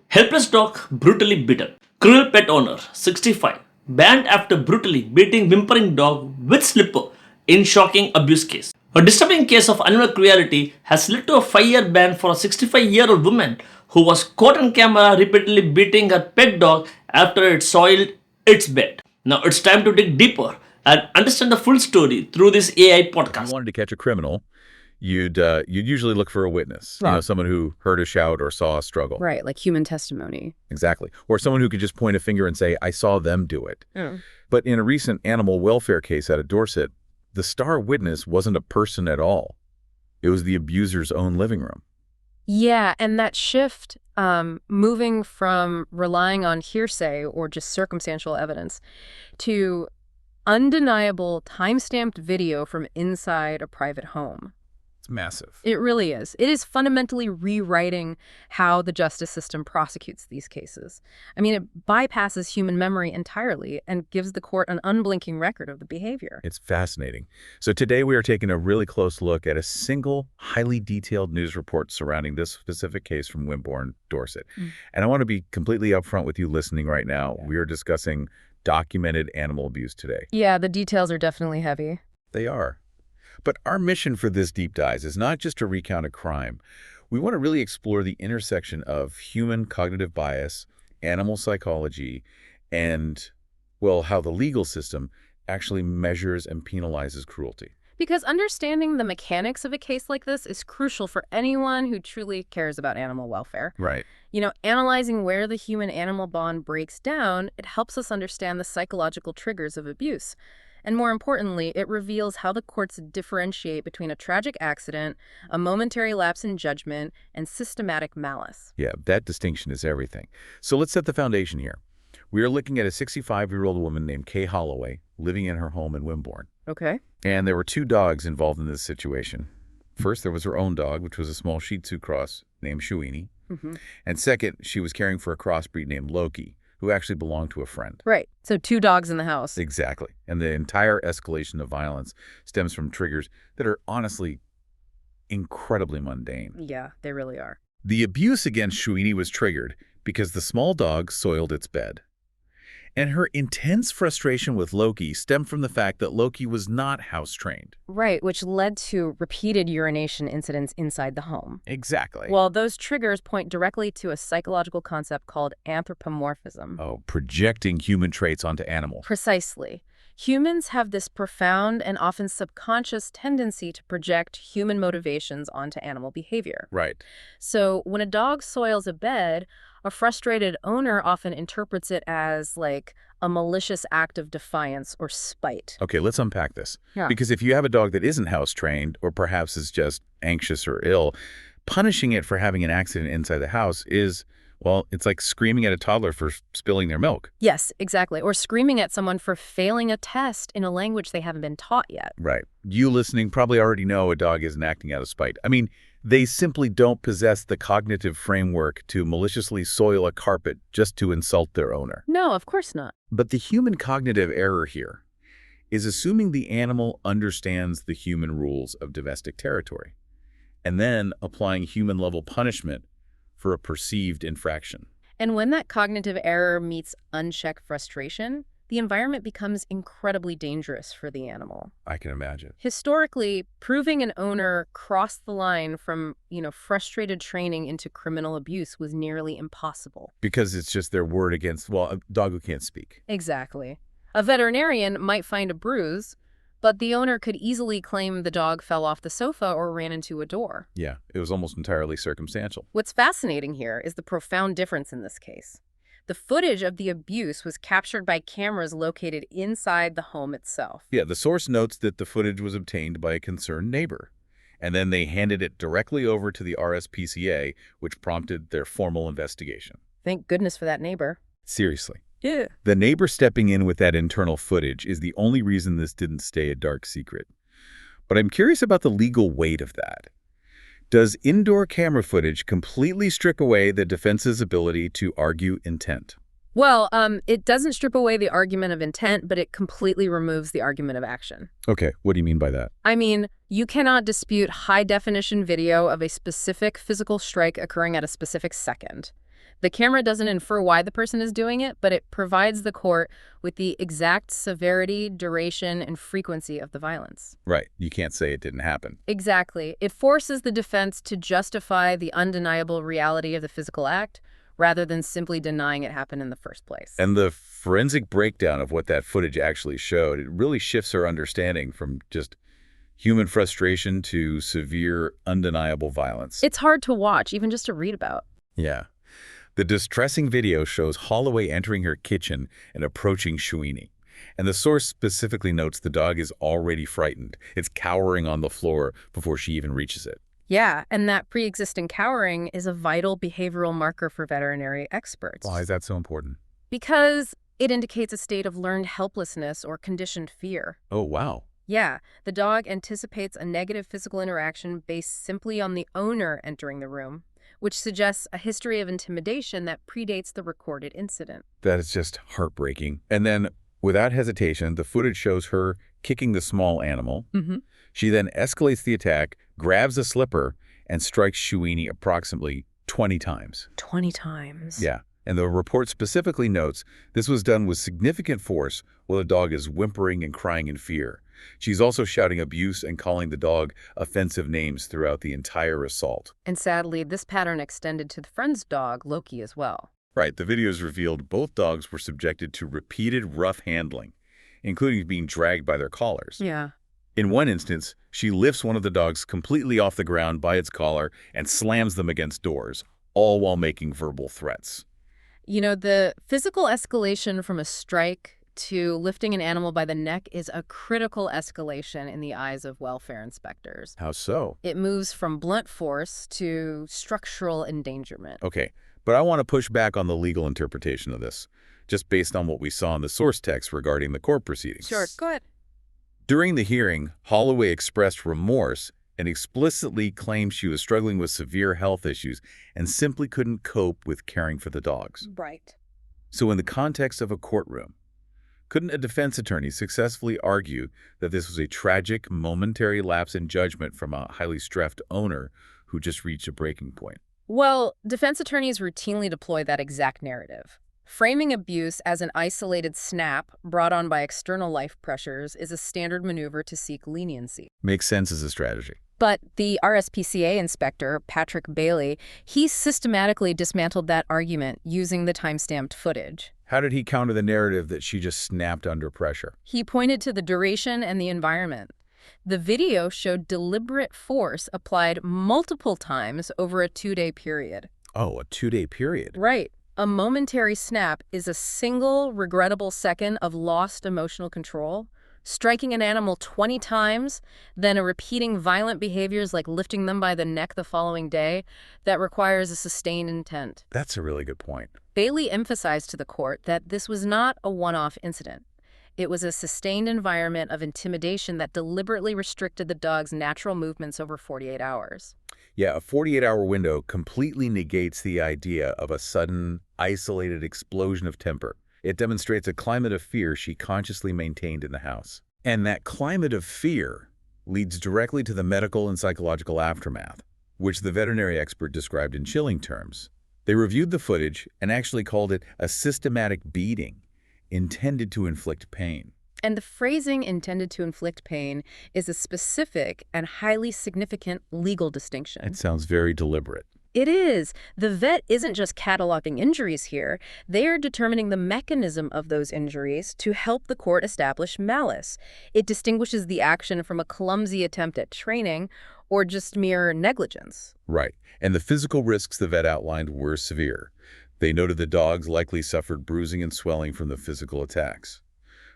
Helpless dog brutally bitten. Cruel pet owner, 65, banned after brutally beating whimpering dog with slipper in shocking abuse case. A disturbing case of animal cruelty has led to a 5-year ban for a 65-year-old woman who was caught on camera repeatedly beating her pet dog after it soiled its bed. Now it's time to dig deeper and understand the full story through this AI If you podcast. wanted to catch a criminal, you'd usually look for a witness, Right. someone who heard a shout or saw a struggle. Right, like human testimony. Exactly. Or someone who could just point a finger and say, I saw them do it. Yeah. But in a recent animal welfare case out of Dorset, the star witness wasn't a person at all. It was the abuser's own living room. Yeah, and that shift, moving from relying on hearsay or just circumstantial evidence to undeniable time-stamped video from inside a private home. It's massive. It really is. It is fundamentally rewriting how the justice system prosecutes these cases. I mean, it bypasses human memory entirely and gives the court an unblinking record of the behavior. It's fascinating. So today we are taking a really close look at a single, highly detailed news report surrounding this specific case from Wimborne, Dorset. And I want to be completely upfront with you listening right now. We are discussing documented animal abuse today. Yeah, the details are definitely heavy. They are. But our mission for this deep dive is not just to recount a crime. We want to really explore the intersection of human cognitive bias, animal psychology, and, well, how the legal system actually measures and penalizes cruelty. Because understanding the mechanics of a case like this is crucial for anyone who truly cares about animal welfare. Right. You know, analyzing where the human-animal bond breaks down, it helps us understand the psychological triggers of abuse. And more importantly, it reveals how the courts differentiate between a tragic accident, a momentary lapse in judgment, and systematic malice. Yeah, that distinction is everything. So let's set the foundation here. We are looking at a 65-year-old woman named Kay Holloway living in her home in Wimborne. Okay. And there were two dogs involved in this situation. First, there was her own dog, which was a small Shih Tzu cross named Shuini. And second, she was caring for a crossbreed named Loki, who actually belonged to a friend. Right. So 2 dogs in the house. Exactly. And the entire escalation of violence stems from triggers that are honestly incredibly mundane. Yeah, they really are. The abuse against Shuini was triggered because the small dog soiled its bed. And her intense frustration with Loki stemmed from the fact that Loki was not house-trained. Right, which led to repeated urination incidents inside the home. Exactly. Well, those triggers point directly to a psychological concept called anthropomorphism. Oh, projecting human traits onto animals. Precisely. Humans have this profound and often subconscious tendency to project human motivations onto animal behavior. Right. So when a dog soils a bed, a frustrated owner often interprets it as like a malicious act of defiance or spite. Okay, let's unpack this. Yeah. Because if you have a dog that isn't house-trained or perhaps is just anxious or ill, punishing it for having an accident inside the house is, well, it's like screaming at a toddler for spilling their milk. Yes, exactly. Or screaming at someone for failing a test in a language they haven't been taught yet. Right. You listening probably already know a dog isn't acting out of spite. I mean, they simply don't possess the cognitive framework to maliciously soil a carpet just to insult their owner. No, of course not. But the human cognitive error here is assuming the animal understands the human rules of domestic territory and then applying human-level punishment for a perceived infraction. And when that cognitive error meets unchecked frustration, the environment becomes incredibly dangerous for the animal. I can imagine. Historically, proving an owner crossed the line from, frustrated training into criminal abuse was nearly impossible. Because it's just their word against, well, a dog who can't speak. Exactly. A veterinarian might find a bruise, but the owner could easily claim the dog fell off the sofa or ran into a door. Yeah, it was almost entirely circumstantial. What's fascinating here is the profound difference in this case. The footage of the abuse was captured by cameras located inside the home itself. Yeah, the source notes that the footage was obtained by a concerned neighbor, and then they handed it directly over to the RSPCA, which prompted their formal investigation. Thank goodness for that neighbor. Seriously. Yeah. The neighbor stepping in with that internal footage is the only reason this didn't stay a dark secret. But I'm curious about the legal weight of that. Does indoor camera footage completely strip away the defense's ability to argue intent? Well, it doesn't strip away the argument of intent, but it completely removes the argument of action. Okay, what do you mean by that? I mean, you cannot dispute high-definition video of a specific physical strike occurring at a specific second. The camera doesn't infer why the person is doing it, but it provides the court with the exact severity, duration, and frequency of the violence. Right. You can't say it didn't happen. Exactly. It forces the defense to justify the undeniable reality of the physical act rather than simply denying it happened in the first place. And the forensic breakdown of what that footage actually showed, it really shifts our understanding from just human frustration to severe, undeniable violence. It's hard to watch, even just to read about. Yeah. The distressing video shows Holloway entering her kitchen and approaching Shuini. And the source specifically notes the dog is already frightened. It's cowering on the floor before she even reaches it. Yeah, and that pre-existing cowering is a vital behavioral marker for veterinary experts. Why is that so important? Because it indicates a state of learned helplessness or conditioned fear. Oh, wow. Yeah, the dog anticipates a negative physical interaction based simply on the owner entering the room, which suggests a history of intimidation that predates the recorded incident. That is just heartbreaking. And then, without hesitation, the footage shows her kicking the small animal. She then escalates the attack, grabs a slipper, and strikes Shuini approximately 20 times. 20 times. Yeah, and the report specifically notes this was done with significant force while the dog is whimpering and crying in fear. She's also shouting abuse and calling the dog offensive names throughout the entire assault. And sadly, this pattern extended to the friend's dog, Loki, as well. Right, the videos revealed both dogs were subjected to repeated rough handling, including being dragged by their collars. Yeah. In one instance, she lifts one of the dogs completely off the ground by its collar and slams them against doors, all while making verbal threats. You know, the physical escalation from a strike to lifting an animal by the neck is a critical escalation in the eyes of welfare inspectors. How so? It moves from blunt force to structural endangerment. Okay, but I want to push back on the legal interpretation of this, just based on what we saw in the source text regarding the court proceedings. Sure, go ahead. During the hearing, Holloway expressed remorse and explicitly claimed she was struggling with severe health issues and simply couldn't cope with caring for the dogs. Right. So in the context of a courtroom, couldn't a defense attorney successfully argue that this was a tragic, momentary lapse in judgment from a highly stressed owner who just reached a breaking point? Well, defense attorneys routinely deploy that exact narrative. Framing abuse as an isolated snap brought on by external life pressures is a standard maneuver to seek leniency. Makes sense as a strategy. But the RSPCA inspector, Patrick Bailey, he systematically dismantled that argument using the time-stamped footage. How did he counter the narrative that she just snapped under pressure? He pointed to the duration and the environment. The video showed deliberate force applied multiple times over a 2-day period. Oh, a 2-day period. Right. A momentary snap is a single, regrettable second of lost emotional control. Striking an animal 20 times, then repeating violent behaviors like lifting them by the neck the following day, that requires a sustained intent. That's a really good point. Bailey emphasized to the court that this was not a one-off incident. It was a sustained environment of intimidation that deliberately restricted the dog's natural movements over 48 hours. Yeah, a 48-hour window completely negates the idea of a sudden, isolated explosion of temper. It demonstrates a climate of fear she consciously maintained in the house. And that climate of fear leads directly to the medical and psychological aftermath, which the veterinary expert described in chilling terms. They reviewed the footage and actually called it a systematic beating intended to inflict pain. And the phrasing intended to inflict pain is a specific and highly significant legal distinction. It sounds very deliberate. It is. The vet isn't just cataloging injuries here. They are determining the mechanism of those injuries to help the court establish malice. It distinguishes the action from a clumsy attempt at training or just mere negligence. Right. And the physical risks the vet outlined were severe. They noted the dogs likely suffered bruising and swelling from the physical attacks.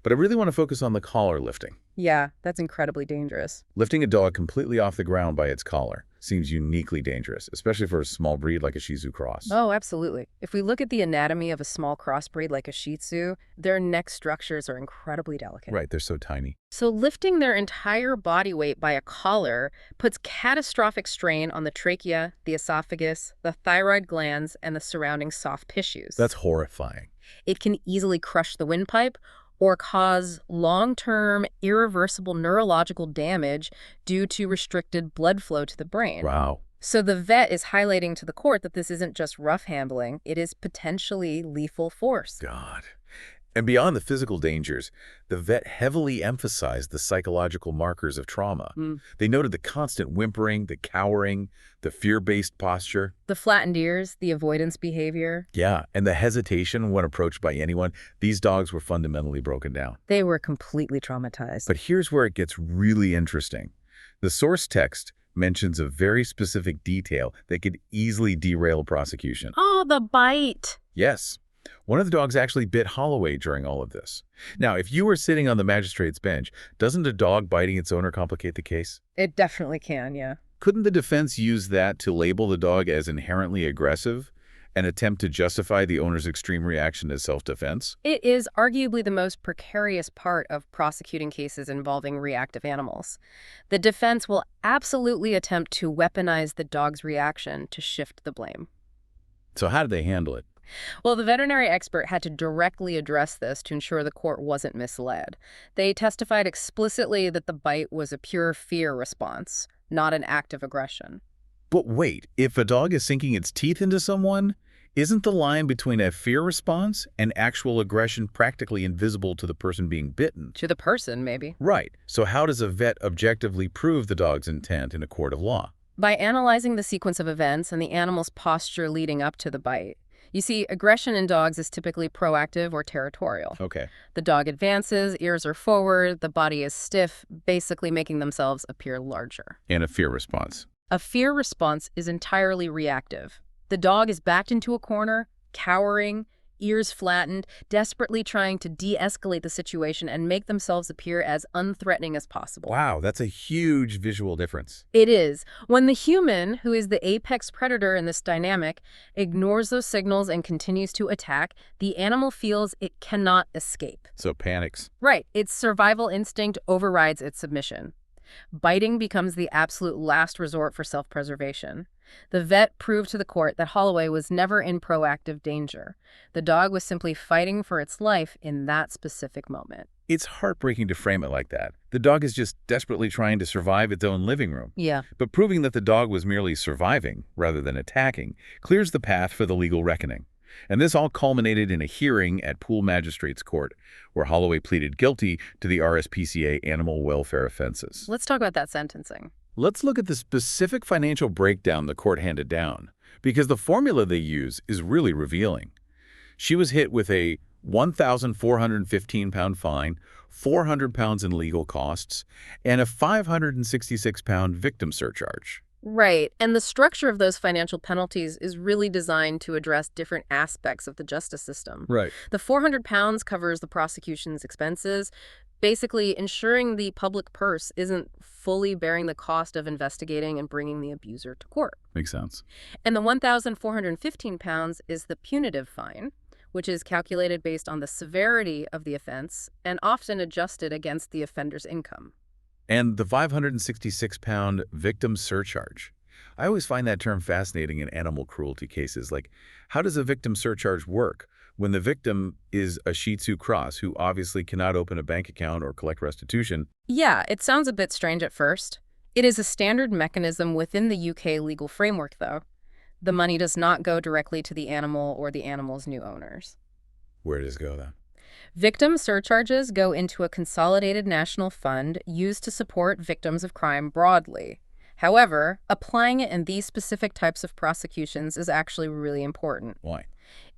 But I really want to focus on the collar lifting. Yeah, that's incredibly dangerous. Lifting a dog completely off the ground by its collar seems uniquely dangerous, especially for a small breed like a Shih Tzu cross. Oh, absolutely. If we look at the anatomy of a small crossbreed like a Shih Tzu, their neck structures are incredibly delicate. Right, they're so tiny. So lifting their entire body weight by a collar puts catastrophic strain on the trachea, the esophagus, the thyroid glands, and the surrounding soft tissues. That's horrifying. It can easily crush the windpipe or cause long-term, irreversible neurological damage due to restricted blood flow to the brain. Wow. So the vet is highlighting to the court that this isn't just rough handling, it is potentially lethal force. God. And beyond the physical dangers, the vet heavily emphasized the psychological markers of trauma. They noted the constant whimpering, the cowering, the fear-based posture. The flattened ears, the avoidance behavior. Yeah, and the hesitation when approached by anyone. These dogs were fundamentally broken down. They were completely traumatized. But here's where it gets really interesting. The source text mentions a very specific detail that could easily derail prosecution. Oh, the bite. Yes. One of the dogs actually bit Holloway during all of this. Now, if you were sitting on the magistrate's bench, doesn't a dog biting its owner complicate the case? It definitely can, yeah. Couldn't the defense use that to label the dog as inherently aggressive and attempt to justify the owner's extreme reaction as self-defense? It is arguably the most precarious part of prosecuting cases involving reactive animals. The defense will absolutely attempt to weaponize the dog's reaction to shift the blame. So how did they handle it? Well, the veterinary expert had to directly address this to ensure the court wasn't misled. They testified explicitly that the bite was a pure fear response, not an act of aggression. But wait, if a dog is sinking its teeth into someone, isn't the line between a fear response and actual aggression practically invisible to the person being bitten? To the person, maybe. Right. So how does a vet objectively prove the dog's intent in a court of law? By analyzing the sequence of events and the animal's posture leading up to the bite. You see, aggression in dogs is typically proactive or territorial. Okay. The dog advances, ears are forward, the body is stiff, basically making themselves appear larger. And a fear response. A fear response is entirely reactive. The dog is backed into a corner, cowering, ears flattened, desperately trying to de-escalate the situation and make themselves appear as unthreatening as possible. Wow, that's a huge visual difference. It is. When the human, who is the apex predator in this dynamic, ignores those signals and continues to attack, the animal feels it cannot escape. So panics. Right. Its survival instinct overrides its submission. Biting becomes the absolute last resort for self-preservation. The vet proved to the court that Holloway was never in proactive danger. The dog was simply fighting for its life in that specific moment. It's heartbreaking to frame it like that. The dog is just desperately trying to survive its own living room. Yeah. But proving that the dog was merely surviving, rather than attacking, clears the path for the legal reckoning. And this all culminated in a hearing at Poole Magistrates Court, where Holloway pleaded guilty to the RSPCA animal welfare offenses. Let's talk about that sentencing. Let's look at the specific financial breakdown the court handed down, because the formula they use is really revealing. She was hit with a 1,415-pound fine, 400 pounds in legal costs, and a 566-pound victim surcharge. Right, and the structure of those financial penalties is really designed to address different aspects of the justice system. Right. The 400 pounds covers the prosecution's expenses, basically ensuring the public purse isn't fully bearing the cost of investigating and bringing the abuser to court. Makes sense. And the 1,415 pounds is the punitive fine, which is calculated based on the severity of the offense and often adjusted against the offender's income. And the 566-pound victim surcharge. I always find that term fascinating in animal cruelty cases. Like, how does a victim surcharge work when the victim is a Shih Tzu cross who obviously cannot open a bank account or collect restitution? Yeah, it sounds a bit strange at first. It is a standard mechanism within the UK legal framework, though. The money does not go directly to the animal or the animal's new owners. Where does it go then? Victim surcharges go into a consolidated national fund used to support victims of crime broadly. However, applying it in these specific types of prosecutions is actually really important. Why?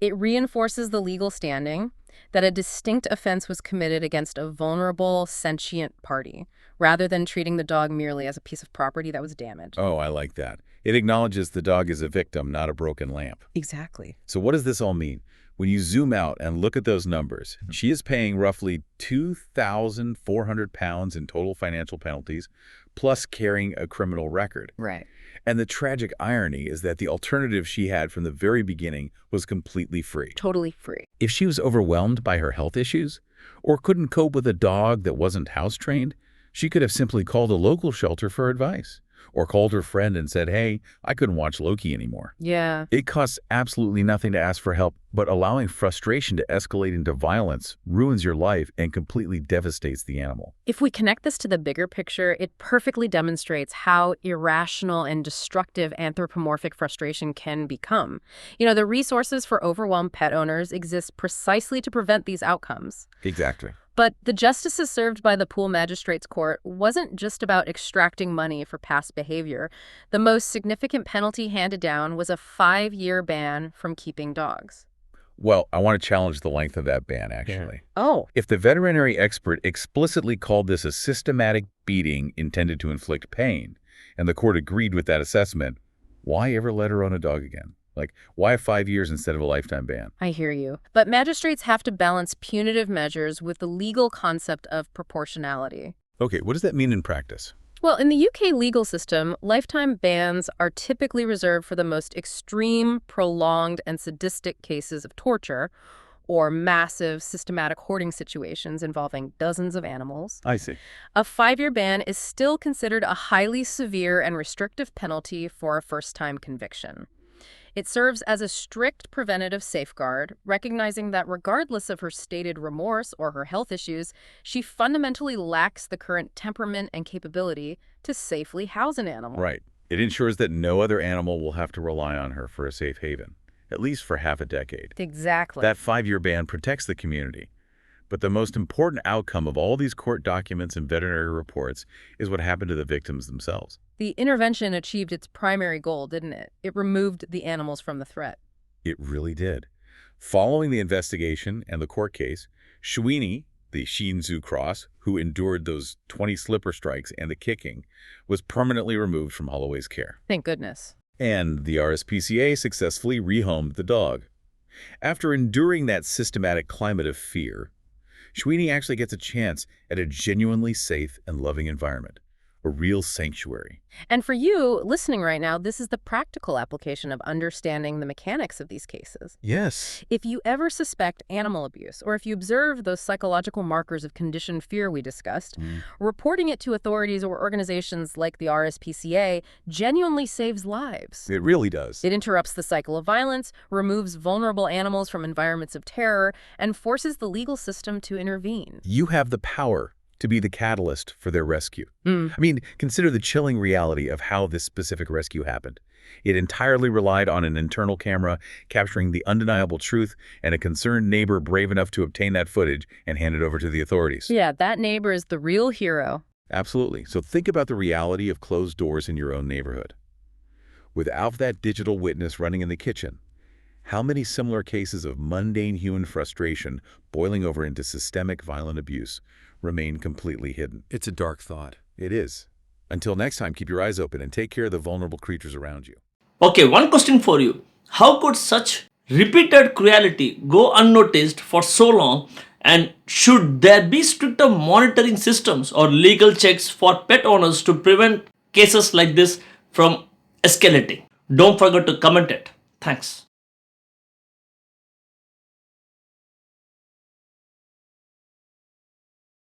It reinforces the legal standing that a distinct offense was committed against a vulnerable, sentient party, rather than treating the dog merely as a piece of property that was damaged. Oh, I like that. It acknowledges the dog is a victim, not a broken lamp. Exactly. So what does this all mean? When you zoom out and look at those numbers, she is paying roughly 2,400 pounds in total financial penalties, plus carrying a criminal record. Right. And the tragic irony is that the alternative she had from the very beginning was completely free. Totally free. If she was overwhelmed by her health issues, or couldn't cope with a dog that wasn't house-trained, she could have simply called a local shelter for advice, or called her friend and said, hey, I couldn't watch Loki anymore. Yeah. It costs absolutely nothing to ask for help, but allowing frustration to escalate into violence ruins your life and completely devastates the animal. If we connect this to the bigger picture, it perfectly demonstrates how irrational and destructive anthropomorphic frustration can become. The resources for overwhelmed pet owners exist precisely to prevent these outcomes. Exactly. But the justices served by the Poole Magistrates Court wasn't just about extracting money for past behavior. The most significant penalty handed down was a 5-year ban from keeping dogs. Well, I want to challenge the length of that ban, actually. Oh. If the veterinary expert explicitly called this a systematic beating intended to inflict pain, and the court agreed with that assessment, why ever let her own a dog again? Why 5 years instead of a lifetime ban? I hear you. But magistrates have to balance punitive measures with the legal concept of proportionality. Okay, what does that mean in practice? Well, in the UK legal system, lifetime bans are typically reserved for the most extreme, prolonged, and sadistic cases of torture, or massive, systematic hoarding situations involving dozens of animals. I see. A 5-year ban is still considered a highly severe and restrictive penalty for a first-time conviction. It serves as a strict preventative safeguard, recognizing that regardless of her stated remorse or her health issues, she fundamentally lacks the current temperament and capability to safely house an animal. Right. It ensures that no other animal will have to rely on her for a safe haven, at least for half a decade. Exactly. That 5-year ban protects the community. But the most important outcome of all these court documents and veterinary reports is what happened to the victims themselves. The intervention achieved its primary goal, didn't it? It removed the animals from the threat. It really did. Following the investigation and the court case, Shuini, the Shih Tzu cross, who endured those 20 slipper strikes and the kicking, was permanently removed from Holloway's care. Thank goodness. And the RSPCA successfully rehomed the dog. After enduring that systematic climate of fear, Shuini actually gets a chance at a genuinely safe and loving environment, a real sanctuary. And for you, listening right now, this is the practical application of understanding the mechanics of these cases. Yes. If you ever suspect animal abuse, or if you observe those psychological markers of conditioned fear we discussed, reporting it to authorities or organizations like the RSPCA genuinely saves lives. It really does. It interrupts the cycle of violence, removes vulnerable animals from environments of terror, and forces the legal system to intervene. You have the power to be the catalyst for their rescue. Consider the chilling reality of how this specific rescue happened. It entirely relied on an internal camera capturing the undeniable truth and a concerned neighbor brave enough to obtain that footage and hand it over to the authorities. Yeah, that neighbor is the real hero. Absolutely. So think about the reality of closed doors in your own neighborhood. Without that digital witness running in the kitchen, how many similar cases of mundane human frustration boiling over into systemic violent abuse remain completely hidden? It's a dark thought. It is. Until next time, keep your eyes open and take care of the vulnerable creatures around you. Okay, one question for you. How could such repeated cruelty go unnoticed for so long, and should there be stricter monitoring systems or legal checks for pet owners to prevent cases like this from escalating? Don't forget to comment it. Thanks.